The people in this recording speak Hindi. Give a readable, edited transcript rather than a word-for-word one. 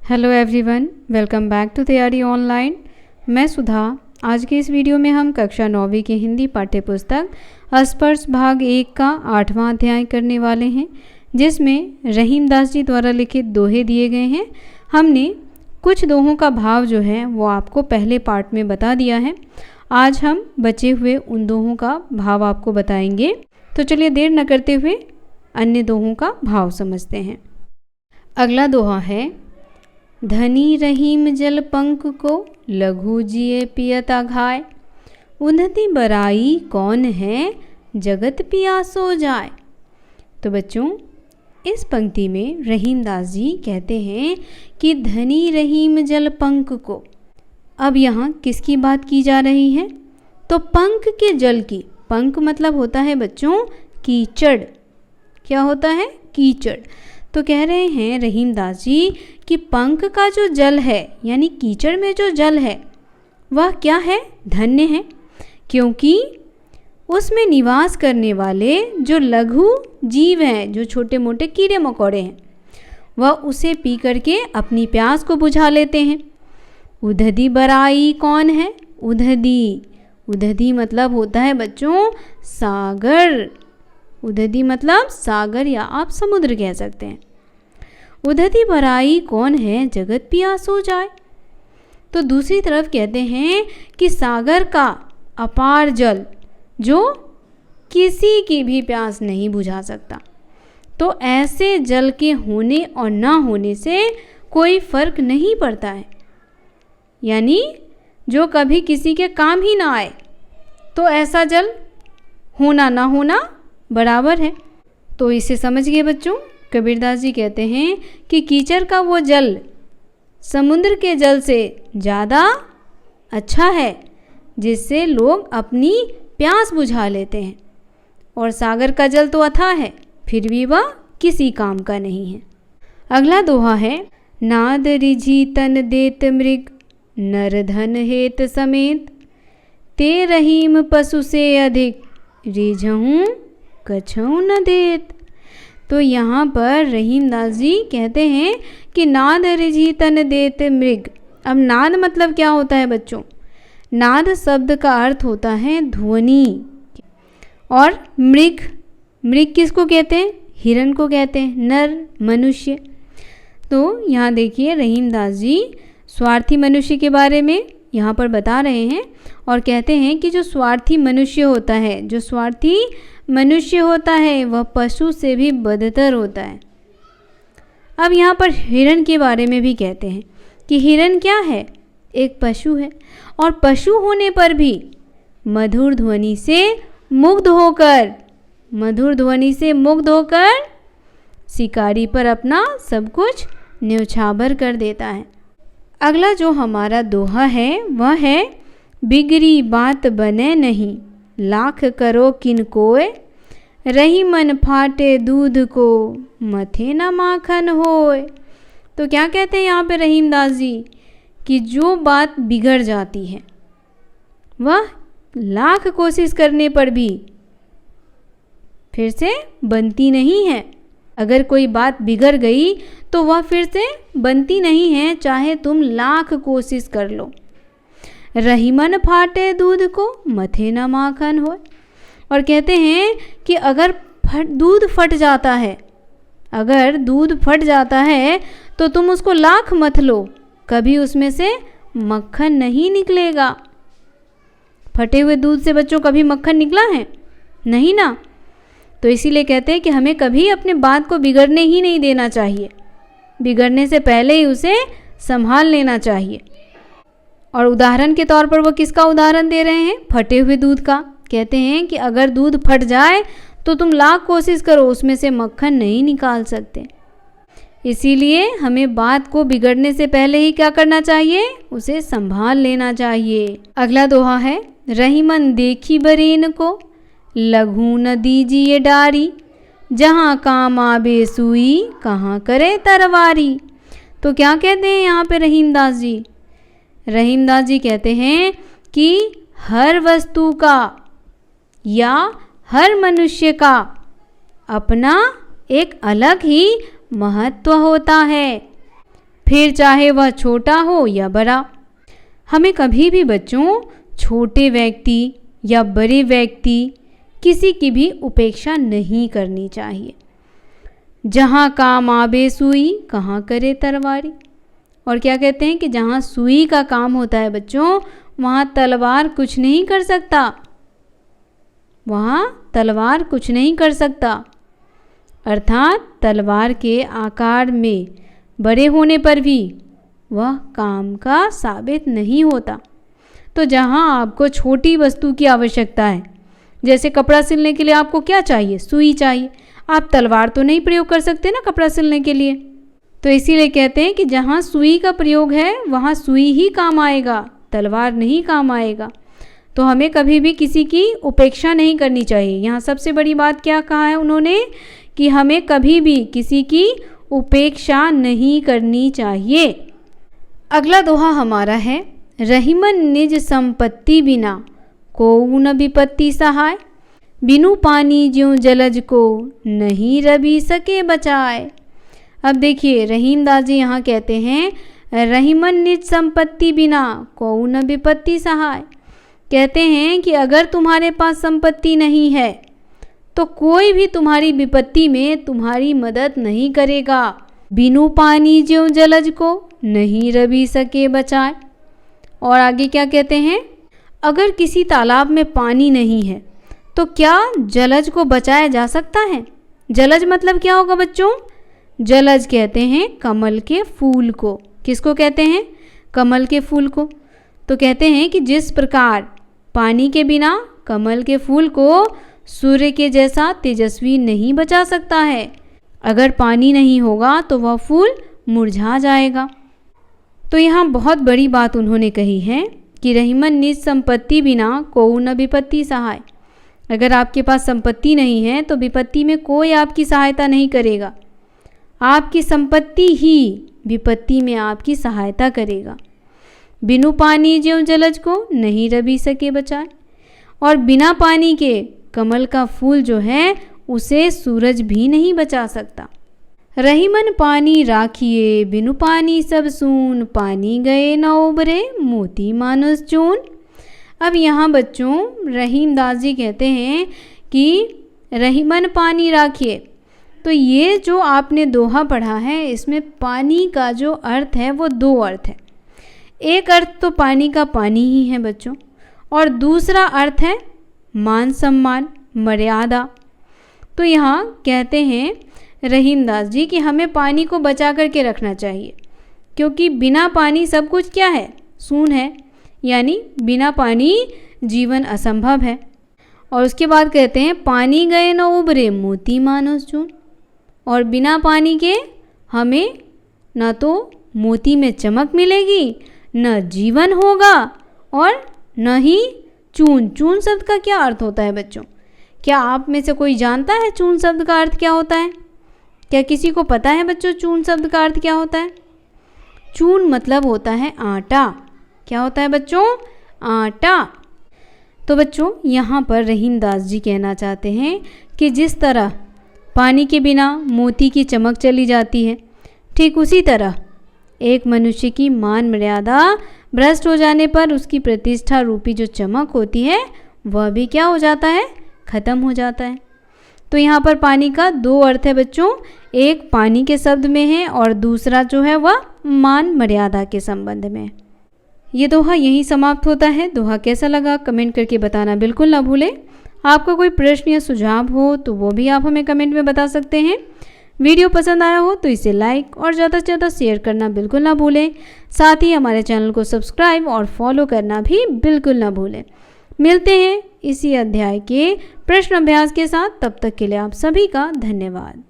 Hello everyone, welcome back to Taiyari online. मैं सुधा। आज के इस वीडियो में हम कक्षा 9वीं की हिंदी पाठ्य पुस्तक स्पर्श भाग 1 का 8वां अध्याय करने वाले हैं, जिसमें रहीमदास जी द्वारा लिखित दोहे दिए गए हैं। हमने कुछ दोहों का भाव जो है वो आपको पहले पार्ट में बता दिया है। आज हम बचे हुए उन दोहों का भाव आपको बताएंगे। तो चलिए देर न करते हुए अन्य दोहों का भाव समझते हैं। अगला दोहा है, धनी रहीम जल पंक को लघु जिए पियता घाय, उन्नति बराई कौन है जगत पियासो जाए। तो बच्चों, इस पंक्ति में रहीमदास जी कहते हैं कि धनी रहीम जल पंक को। अब यहाँ किसकी बात की जा रही है? तो पंख के जल की। पंख मतलब होता है बच्चों कीचड़। क्या होता है? कीचड़। तो कह रहे हैं रहीमदास जी कि पंख का जो जल है, यानी कीचड़ में जो जल है, वह क्या है? धन्य है, क्योंकि उसमें निवास करने वाले जो लघु जीव हैं, जो छोटे मोटे कीड़े मकोड़े हैं, वह उसे पी करके अपनी प्यास को बुझा लेते हैं। उदधि बराई कौन है? उदधि। उदधि मतलब होता है बच्चों सागर। उदधि मतलब सागर या आप समुद्र कह सकते हैं। उदधि बराई कौन है जगत पियासो जाए। तो दूसरी तरफ कहते हैं कि सागर का अपार जल जो किसी की भी प्यास नहीं बुझा सकता। तो ऐसे जल के होने और ना होने से कोई फर्क नहीं पड़ता है, यानी जो कभी किसी के काम ही ना आए, तो ऐसा जल होना ना होना बराबर है। तो इसे समझ गए बच्चों? कबीरदास जी कहते हैं कि कीचड़ का वो जल समुद्र के जल से ज़्यादा अच्छा है, जिससे लोग अपनी प्यास बुझा लेते हैं। और सागर का जल तो अथाह है, फिर भी वह किसी काम का नहीं है। अगला दोहा है, नाद रिझी तन देत मृग नर धन हेत समेत, ते रहीम पशु से अधिक रिझहूँ कछऊ न देत। तो यहाँ पर रहीमदास जी कहते हैं कि नाद रिझी तन देत मृग। अब नाद मतलब क्या होता है बच्चों? नाद शब्द का अर्थ होता है ध्वनि। और मृग, मृग किसको कहते हैं? हिरण को कहते हैं, नर मनुष्य। तो यहाँ देखिए रहीमदास जी स्वार्थी मनुष्य के बारे में यहाँ पर बता रहे हैं और कहते हैं कि जो स्वार्थी मनुष्य होता है, जो स्वार्थी मनुष्य होता है, वह पशु से भी बदतर होता है। अब यहाँ पर हिरण के बारे में भी कहते हैं कि हिरण क्या है? एक पशु है, और पशु होने पर भी मधुर ध्वनि से मुग्ध होकर, मधुर ध्वनि से मुग्ध होकर शिकारी पर अपना सब कुछ न्यौछावर कर देता है। अगला जो हमारा दोहा है वह है, बिगड़ी बात बने नहीं लाख करो किन कोय, रही मन फाटे दूध को मथे न माखन होय। तो क्या कहते हैं यहाँ पे रहीमदास जी कि जो बात बिगड़ जाती है वह लाख कोशिश करने पर भी फिर से बनती नहीं है। अगर कोई बात बिगड़ गई तो वह फिर से बनती नहीं है, चाहे तुम लाख कोशिश कर लो। रही मन फाटे दूध को मथे न माखन हो। और कहते हैं कि अगर दूध फट जाता है, अगर दूध फट जाता है तो तुम उसको लाख मथ लो, कभी उसमें से मक्खन नहीं निकलेगा। फटे हुए दूध से बच्चों कभी मक्खन निकला है? नहीं ना। तो इसीलिए कहते हैं कि हमें कभी अपने बात को बिगड़ने ही नहीं देना चाहिए, बिगड़ने से पहले ही उसे संभाल लेना चाहिए। और उदाहरण के तौर पर वो किसका उदाहरण दे रहे हैं? फटे हुए दूध का। कहते हैं कि अगर दूध फट जाए तो तुम लाख कोशिश करो, उसमें से मक्खन नहीं निकाल सकते। इसीलिए हमें बात को बिगड़ने से पहले ही क्या करना चाहिए? उसे संभाल लेना चाहिए। अगला दोहा है, रही मन देखी बरेन को लघु न दीजिए डारी, जहाँ काम आबे सुई कहाँ करे तरवारी। तो क्या कहते हैं यहाँ पे रहीमदास जी? रहीमदास जी कहते हैं कि हर वस्तु का या हर मनुष्य का अपना एक अलग ही महत्व होता है। फिर चाहे वह छोटा हो या बड़ा। हमें कभी भी बच्चों छोटे व्यक्ति या बड़े व्यक्ति किसी की भी उपेक्षा नहीं करनी चाहिए। जहाँ काम आवे सुई, कहाँ करे तलवारी। और क्या कहते हैं कि जहाँ सुई का काम होता है बच्चों, वहाँ तलवार कुछ नहीं कर सकता, वहाँ तलवार कुछ नहीं कर सकता। अर्थात तलवार के आकार में बड़े होने पर भी वह काम का साबित नहीं होता। तो जहाँ आपको छोटी वस्तु की आवश्यकता है, जैसे कपड़ा सिलने के लिए आपको क्या चाहिए, सुई चाहिए, आप तलवार तो नहीं प्रयोग कर सकते ना कपड़ा सिलने के लिए। तो इसीलिए कहते हैं कि जहाँ सुई का प्रयोग है वहाँ सुई ही काम आएगा, तलवार नहीं काम आएगा। तो हमें कभी भी किसी की उपेक्षा नहीं करनी चाहिए। यहाँ सबसे बड़ी बात क्या कहा है उन्होंने, कि हमें कभी भी किसी की उपेक्षा नहीं करनी चाहिए। अगला दोहा हमारा है, रहीमन निज संपत्ति बिना कोऊ न विपत्ति सहाय, बिनु पानी ज्यों जलज को नहीं रवि सके बचाए। अब देखिए रहीमदास जी यहाँ कहते हैं, रहीमन निज संपत्ति बिना कोऊ न विपत्ति सहाय। कहते हैं कि अगर तुम्हारे पास संपत्ति नहीं है तो कोई भी तुम्हारी विपत्ति में तुम्हारी मदद नहीं करेगा। बिनु पानी ज्यों जलज को नहीं रवि सके बचाए। और आगे क्या कहते हैं, अगर किसी तालाब में पानी नहीं है तो क्या जलज को बचाया जा सकता है। जलज मतलब क्या होगा बच्चों, जलज कहते हैं कमल के फूल को। किसको कहते हैं, कमल के फूल को। तो कहते हैं कि जिस प्रकार पानी के बिना कमल के फूल को सूर्य के जैसा तेजस्वी नहीं बचा सकता है, अगर पानी नहीं होगा तो वह फूल मुरझा जाएगा। तो यहाँ बहुत बड़ी बात उन्होंने कही है कि रहीमन निज संपत्ति बिना कोऊ न विपत्ति सहाय। अगर आपके पास संपत्ति नहीं है तो विपत्ति में कोई आपकी सहायता नहीं करेगा, आपकी संपत्ति ही विपत्ति में आपकी सहायता करेगा। बिनु पानी ज्यों जलज को नहीं रवि सके बचाए। और बिना पानी के कमल का फूल जो है उसे सूरज भी नहीं बचा सकता। रहीमन पानी राखिए बिनु पानी सब सून, पानी गए न उबरे मोती मानुस चून। अब यहाँ बच्चों रहीमदास जी कहते हैं कि रहीमन पानी राखिए। तो ये जो आपने दोहा पढ़ा है इसमें पानी का जो अर्थ है वो दो अर्थ है। एक अर्थ तो पानी का पानी ही है बच्चों, और दूसरा अर्थ है मान सम्मान मर्यादा। तो यहाँ कहते हैं रहीमदास जी कि हमें पानी को बचा करके रखना चाहिए, क्योंकि बिना पानी सब कुछ क्या है, शून्य है, यानी बिना पानी जीवन असंभव है। और उसके बाद कहते हैं पानी गए न उबरे मोती मानुस चून। और बिना पानी के हमें न तो मोती में चमक मिलेगी, न जीवन होगा, और न ही चून। चून शब्द का क्या अर्थ होता है बच्चों, क्या आप में से कोई जानता है चून शब्द का अर्थ क्या होता है? क्या किसी को पता है बच्चों चून शब्द का अर्थ क्या होता है? चून मतलब होता है आटा। क्या होता है बच्चों? आटा। तो बच्चों यहाँ पर रहीमदास जी कहना चाहते हैं कि जिस तरह पानी के बिना मोती की चमक चली जाती है, ठीक उसी तरह एक मनुष्य की मान मर्यादा भ्रष्ट हो जाने पर उसकी प्रतिष्ठा रूपी जो चमक होती है वह भी क्या हो जाता है, खत्म हो जाता है। तो यहाँ पर पानी का दो अर्थ है बच्चों, एक पानी के शब्द में है और दूसरा जो है वह मान मर्यादा के संबंध में। ये दोहा यहीं समाप्त होता है। दोहा कैसा लगा कमेंट करके बताना बिल्कुल ना भूलें। आपका कोई प्रश्न या सुझाव हो तो वो भी आप हमें कमेंट में बता सकते हैं। वीडियो पसंद आया हो तो इसे लाइक और ज़्यादा से ज़्यादा शेयर करना बिल्कुल ना भूलें। साथ ही हमारे चैनल को सब्सक्राइब और फॉलो करना भी बिल्कुल ना भूलें। मिलते हैं इसी अध्याय के प्रश्न अभ्यास के साथ, तब तक के लिए आप सभी का धन्यवाद।